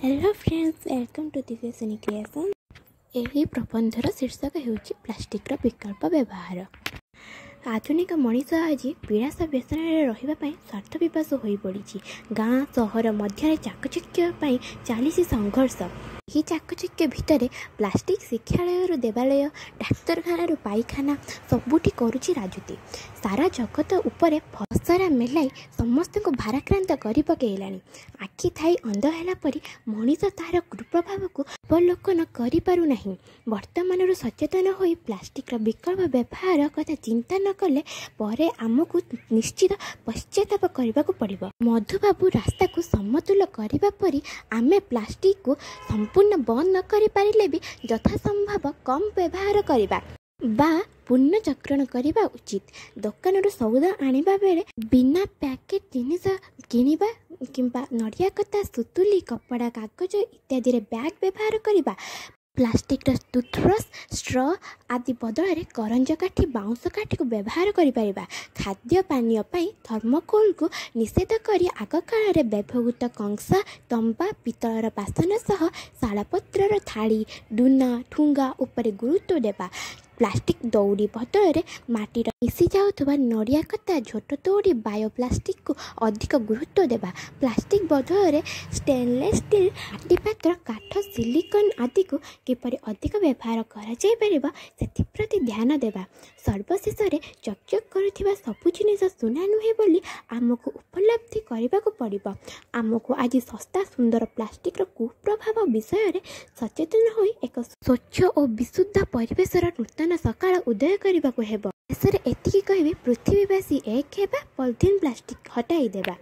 Hello friends, welcome to Divyasani creation. यही प्रबंधर शीर्षक होउछि प्लास्टिक विकल्प व्यवहार। आधुनिक मनीष आज विलास व्यसन रही स्वार्थ विपास हो पड़ी। गाँ सहर मध्य चाकचक्य चली संघर्ष। यही चाकचक्य भितर प्लास्टिक शिक्षालय देवालय डाक्तरखाना पाइखाना सबुठी करुछि राजूती। सारा जगत उपरे फसरा मेलाई समस्त को भाराक्रांत कर पकेलानी। आखि थाई अंध है परी मनीष तार कुप्रभाव को अवलोकन करिपारु नाही। वर्तमान सचेतन हो प्लास्टिक विकल्प व्यवहार कथा चिंता न कले परे आमको निश्चित पश्चाताप करने को पड़िबो। मधुबाबू रास्ता को समतुल करने परी आमे प्लास्टिक को संपूर्ण बंद न करि पारिले भी यथासंभव कम व्यवहार करिबा बा पुनर्चक्रण करने उचित। दुकान सौदा आनिबा बेले बिना पैकेट जिनिस किनिबा किंबा नड़िया कता सुतुली कपड़ा कागज इत्यादि बैग व्यवहार करने। प्लास्टिक टूथब्रश स्ट्र आदि बदल करंज काठी बाउंस काठी को व्यवहार करें। खाद्य पानीय थर्मोकोल को निषेध कर आग काल व्यवहृत कंसा तंबा पितलर बासन सह शालपत्र थाली डुना ठुंगा उपर गुरुत्व देवा। प्लास्टिक दौड़ी बदल माटीर मिसी जाउथबा नड़िया कता झोट दौड़ी बायोप्लास्टिक को अधिक गुरुत्व देवा। प्लास्टिक बदल स्टेनलेस स्टील माटी पात्र काठ सिलिकन आदि को किपरि अधिक व्यवहार कर प्रति ध्यान देवा। सर्वशेष चकचक करुथिबा सबु जिनिस सुना नुहे बोली आमको उपलब्धि करने को पड़िबो। आमको आज सस्ता सुंदर प्लास्टिक कुप्रभाव विषय सचेतन हो एक स्वच्छ और विशुद्ध परिवेशर नूतन सकाळ उदय करने को हेबो। देश में एतिकी कहबी पृथ्वीवासी एक हेबा पॉलिथीन प्लास्टिक हटाई देबा।